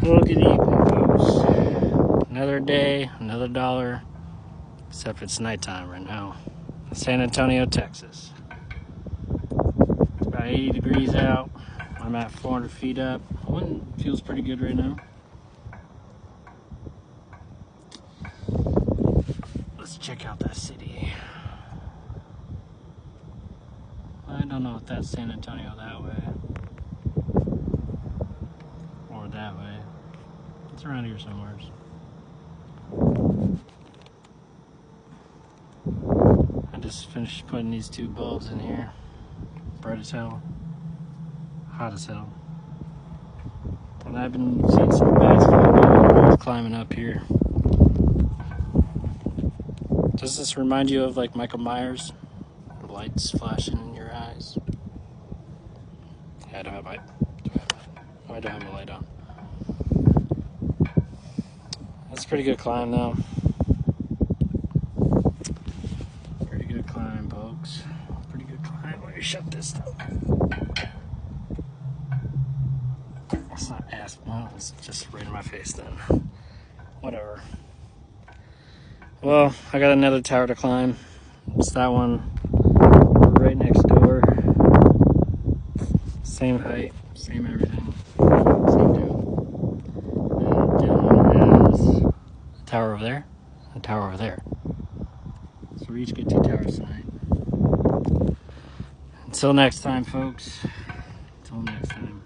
Well, good evening, folks. Another day, another dollar, except it's nighttime right now. San Antonio, Texas. It's about 80 degrees out. I'm at 400 feet up. Wind feels pretty good right now. Let's check out that city. I don't know if that's San Antonio that way. Or that way. It's around here somewhere. I just finished putting these two bulbs in here. Bright as hell. Hot as hell. And I've been seeing some bats climbing up here. Does this remind you of like Michael Myers? The lights flashing in your eyes. Yeah, I don't have my light on. That's a pretty good climb though. Pretty good climb, folks. Pretty good climb. Let me shut this stuff. It's not ass. Well, it's just right in my face then. Whatever. Well, I got another tower to climb. It's that one right next door. Same height, same everything. Same deal. And Dylan has a tower over there, and a tower over there. So we each get 2 towers tonight. Until next time, folks. Until next time.